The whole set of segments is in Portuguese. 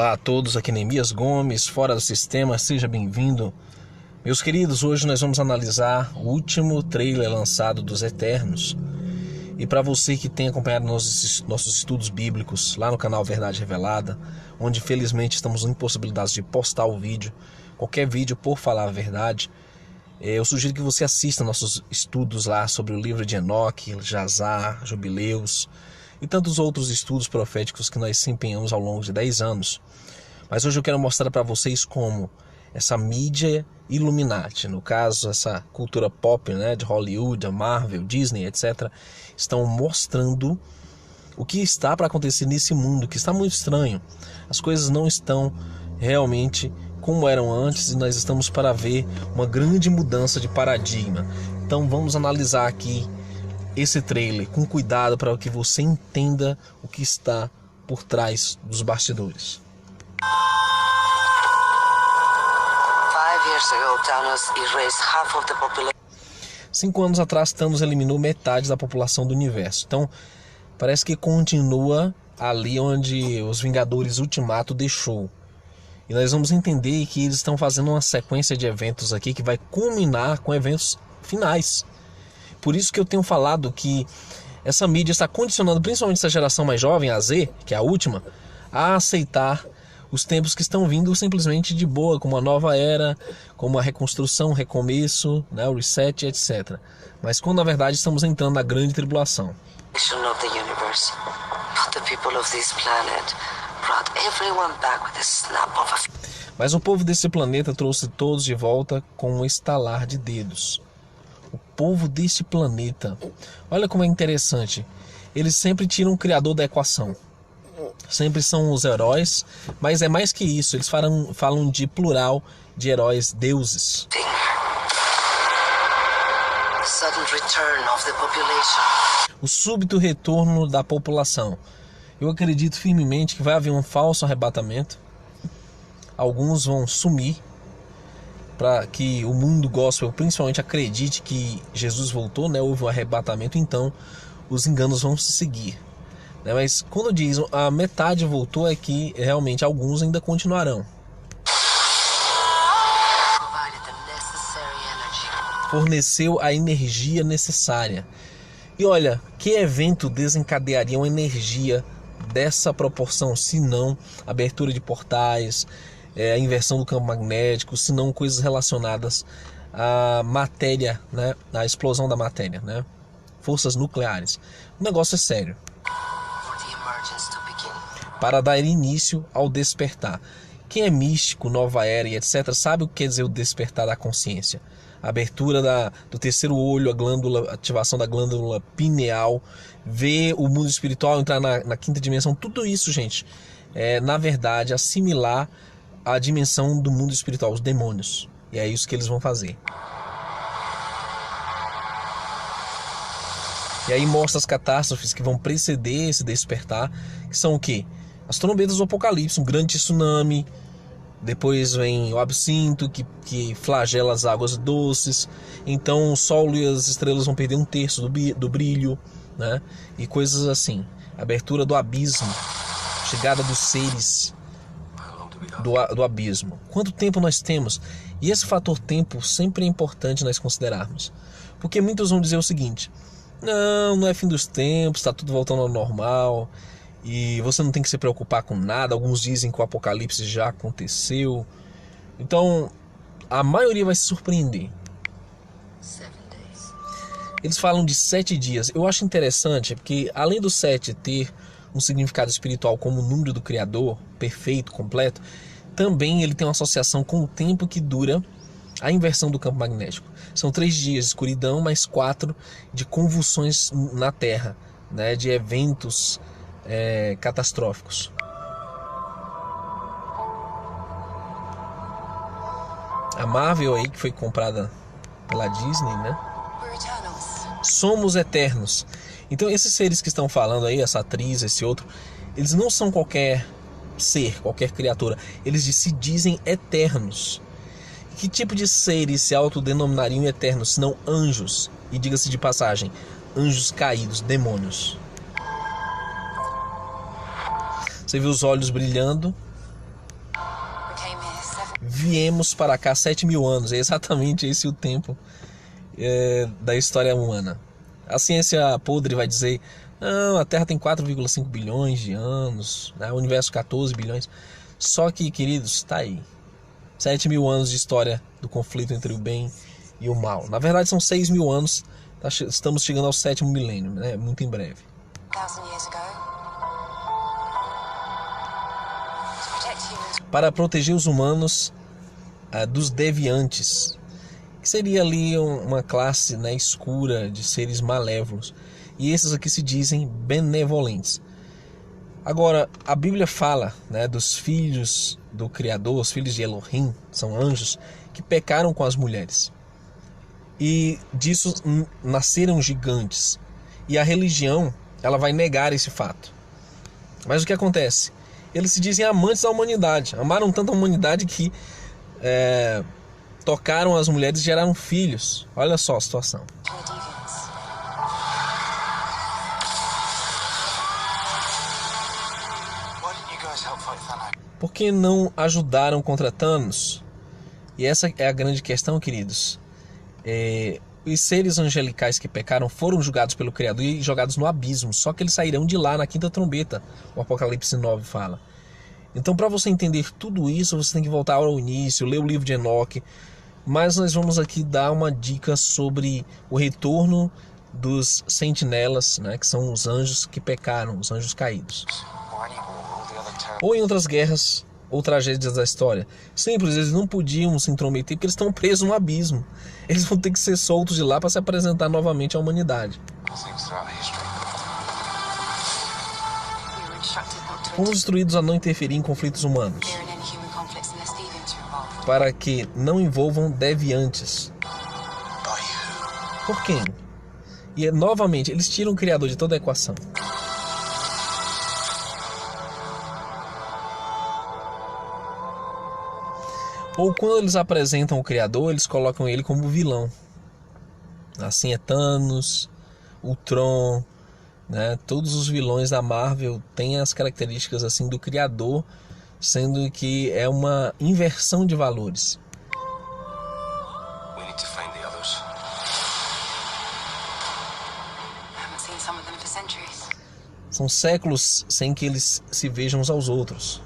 Olá a todos, aqui Neemias Gomes, fora do sistema, seja bem-vindo. Meus queridos, hoje nós vamos analisar o último trailer lançado dos Eternos. E para você que tem acompanhado nossos estudos bíblicos lá no canal Verdade Revelada, onde felizmente estamos impossibilitados de postar o vídeo, qualquer vídeo por falar a verdade, eu sugiro que você assista nossos estudos lá sobre o livro de Enoque, Jazar, Jubileus e tantos outros estudos proféticos que nós se empenhamos ao longo de 10 anos. Mas hoje eu quero mostrar para vocês como essa mídia Illuminati, no caso essa cultura pop, de Hollywood, a Marvel, Disney, etc., estão mostrando o que está para acontecer nesse mundo, que está muito estranho. As coisas não estão realmente como eram antes e nós estamos para ver uma grande mudança de paradigma. Então vamos analisar aqui esse trailer com cuidado para que você entenda o que está por trás dos bastidores. 5 anos atrás, Thanos eliminou metade da população do universo. Então, parece que continua ali onde os Vingadores Ultimato deixou. E nós vamos entender que eles estão fazendo uma sequência de eventos aqui que vai culminar com eventos finais. Por isso que eu tenho falado que essa mídia está condicionando principalmente essa geração mais jovem, a Z, que é a última, a aceitar os tempos que estão vindo simplesmente de boa, como a nova era, como a reconstrução, o recomeço, o reset, etc. Mas quando na verdade estamos entrando na grande tribulação. Mas o povo desse planeta trouxe todos de volta com um estalar de dedos. O povo deste planeta, olha como é interessante, eles sempre tiram o criador da equação. Sempre são os heróis, mas é mais que isso, eles falam de plural de heróis, deuses. O súbito retorno da população. Eu acredito firmemente que vai haver um falso arrebatamento. Alguns vão sumir para que o mundo gospel principalmente acredite que Jesus voltou, houve um arrebatamento, então os enganos vão se seguir. Mas quando diz a metade voltou, é que realmente alguns ainda continuarão. Forneceu a energia necessária. E olha, que evento desencadearia uma energia dessa proporção, se não abertura de portais, a inversão do campo magnético, se não coisas relacionadas à matéria, à explosão da matéria, forças nucleares. O negócio é sério. Para dar início ao despertar. Quem é místico, nova era e etc. sabe o que quer dizer o despertar da consciência. A abertura do terceiro olho, a ativação da glândula pineal, ver o mundo espiritual entrar na quinta dimensão. Tudo isso, gente, na verdade, assimilar a dimensão do mundo espiritual, os demônios. E é isso que eles vão fazer. E aí mostra as catástrofes que vão preceder esse despertar, que são o quê? As trombetas do Apocalipse, um grande tsunami, depois vem o absinto que flagela as águas doces, então o sol e as estrelas vão perder 1/3 do brilho, e coisas assim. Abertura do abismo, chegada dos seres do abismo. Quanto tempo nós temos? E esse fator tempo sempre é importante nós considerarmos, porque muitos vão dizer o seguinte: não é fim dos tempos, está tudo voltando ao normal e você não tem que se preocupar com nada. Alguns dizem que o apocalipse já aconteceu. Então a maioria vai se surpreender. Eles falam de 7 dias. Eu acho interessante porque além do 7 ter um significado espiritual como o número do Criador, perfeito, completo, também ele tem uma associação com o tempo que dura a inversão do campo magnético. São 3 dias de escuridão, mais 4 de convulsões na Terra, de eventos catastróficos. A Marvel aí, que foi comprada pela Disney, Somos eternos. Então esses seres que estão falando aí, essa atriz, esse outro, eles não são qualquer ser, qualquer criatura. Eles se dizem eternos. Que tipo de seres se autodenominariam eternos, senão anjos? E diga-se de passagem, anjos caídos, demônios. Você vê os olhos brilhando, viemos para cá 7.000 anos. É exatamente esse o tempo da história humana. A ciência podre vai dizer: não, a Terra tem 4,5 bilhões de anos, né? O universo 14 bilhões. Só que, queridos, está aí. 7.000 anos de história do conflito entre o bem e o mal. Na verdade são 6.000 anos. Estamos chegando ao 7º milênio, né? Muito em breve. Para proteger os humanos dos deviantes, que seria ali uma classe, né, escura de seres malévolos. E esses aqui se dizem benevolentes. Agora, a Bíblia fala, né, dos filhos do Criador, os filhos de Elohim, são anjos, que pecaram com as mulheres. E disso nasceram gigantes. E a religião, ela vai negar esse fato. Mas o que acontece? Eles se dizem amantes da humanidade. Amaram tanto a humanidade que tocaram as mulheres e geraram filhos. Olha só a situação. Por que não ajudaram contra Thanos? E essa é a grande questão, queridos. Os seres angelicais que pecaram foram julgados pelo Criador e jogados no abismo. Só que eles sairão de lá na 5ª trombeta. O Apocalipse 9 fala. Então, para você entender tudo isso, você tem que voltar ao início, ler o livro de Enoque. Mas nós vamos aqui dar uma dica sobre o retorno dos sentinelas, né, que são os anjos que pecaram, os anjos caídos. Ou em outras guerras ou tragédias da história. Simples, eles não podiam se intrometer porque eles estão presos no abismo. Eles vão ter que ser soltos de lá para se apresentar novamente à humanidade. Fomos instruídos a não interferir em conflitos humanos, para que não envolvam deviantes. Por quem? E novamente, eles tiram o Criador de toda a equação. Ou quando eles apresentam o Criador, eles colocam ele como vilão. Assim é Thanos, Ultron, né? Todos os vilões da Marvel têm as características assim do Criador, sendo que é uma inversão de valores. São séculos sem que eles se vejam uns aos outros.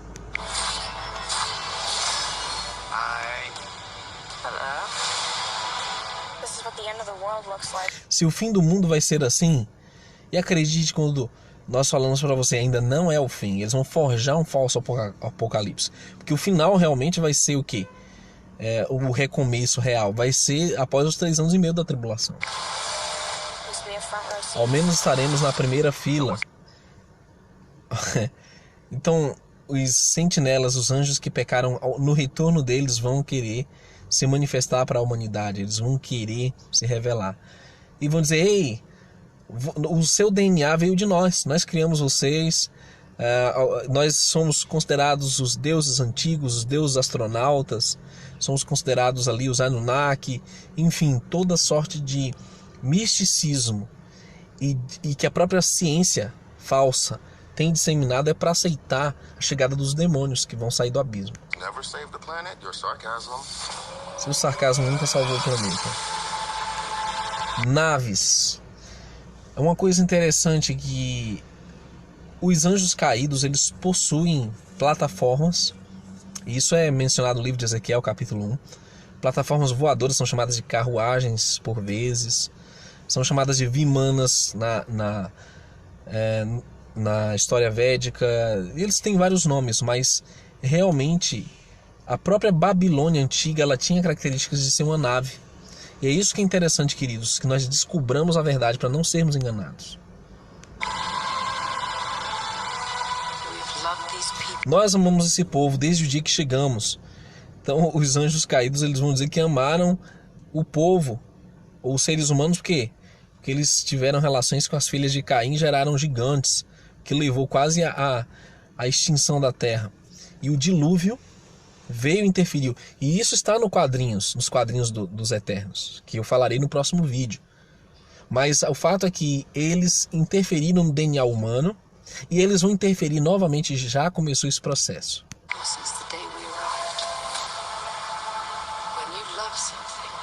Se o fim do mundo vai ser assim, e acredite quando nós falamos para você, ainda não é o fim. Eles vão forjar um falso apocalipse. Porque o final realmente vai ser o quê? O recomeço real. Vai ser após os 3 anos e meio da tribulação. Ao menos estaremos na primeira fila. Então, os sentinelas, os anjos que pecaram, no retorno deles vão querer se manifestar para a humanidade. Eles vão querer se revelar. E vão dizer: ei, o seu DNA veio de nós criamos vocês, nós somos considerados os deuses antigos, os deuses astronautas, somos considerados ali os Anunnaki, enfim, toda sorte de misticismo e que a própria ciência falsa tem disseminado para aceitar a chegada dos demônios que vão sair do abismo. Seu sarcasmo nunca salvou o planeta. Naves. É uma coisa interessante que os anjos caídos, eles possuem plataformas. Isso é mencionado no livro de Ezequiel, capítulo 1. Plataformas voadoras são chamadas de carruagens por vezes. São chamadas de vimanas na história védica. Eles têm vários nomes, mas realmente a própria Babilônia antiga, ela tinha características de ser uma nave. E é isso que é interessante, queridos, que nós descobramos a verdade para não sermos enganados. Nós amamos esse povo desde o dia que chegamos. Então os anjos caídos, eles vão dizer que amaram o povo, ou os seres humanos, por quê? Porque eles tiveram relações com as filhas de Caim e geraram gigantes, que levou quase à extinção da terra. E o dilúvio veio e interferiu. E isso está nos quadrinhos dos Eternos, que eu falarei no próximo vídeo. Mas o fato é que eles interferiram no DNA humano e eles vão interferir novamente, já começou esse processo.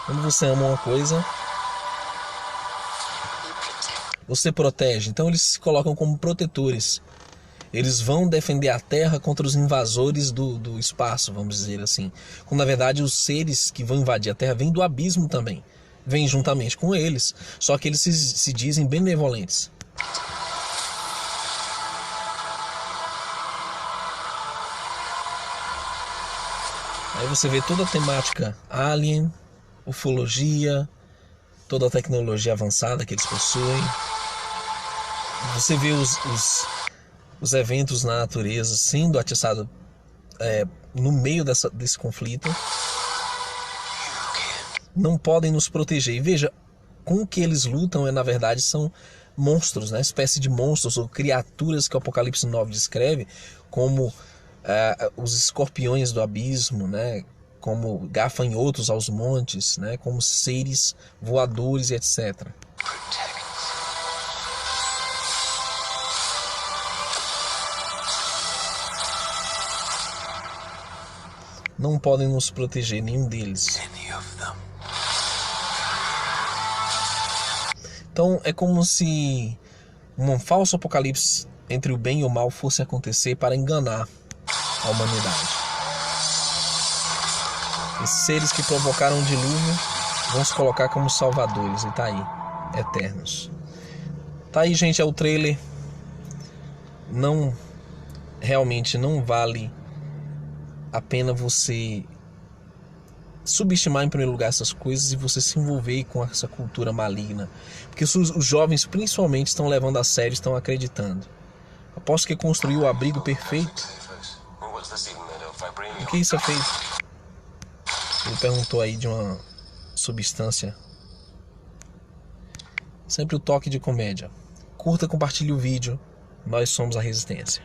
Quando você ama uma coisa, você protege. Então eles se colocam como protetores. Eles vão defender a Terra contra os invasores do espaço, vamos dizer assim. Quando na verdade os seres que vão invadir a Terra vêm do abismo também. Vêm juntamente com eles. Só que eles se dizem benevolentes. Aí você vê toda a temática alien, ufologia, toda a tecnologia avançada que eles possuem. Você vê os eventos na natureza sendo atiçados no meio desse conflito. Não podem nos proteger. E veja, com o que eles lutam na verdade são monstros, né? Espécie de monstros ou criaturas que o Apocalipse 9 descreve como os escorpiões do abismo, né? Como gafanhotos aos montes, né? Como seres voadores e etc. Não podem nos proteger, nenhum deles. Então é como se um falso apocalipse entre o bem e o mal fosse acontecer para enganar a humanidade. Esses seres que provocaram o dilúvio vão se colocar como salvadores, e tá aí, eternos. Tá aí, gente, é o trailer. Realmente não vale a pena você subestimar em primeiro lugar essas coisas e você se envolver com essa cultura maligna, porque os jovens principalmente estão levando a sério, estão acreditando. Aposto que construiu o abrigo perfeito. O que isso é feito? Ele perguntou aí de uma substância. Sempre o toque de comédia. Curta, compartilhe o vídeo. Nós somos a Resistência.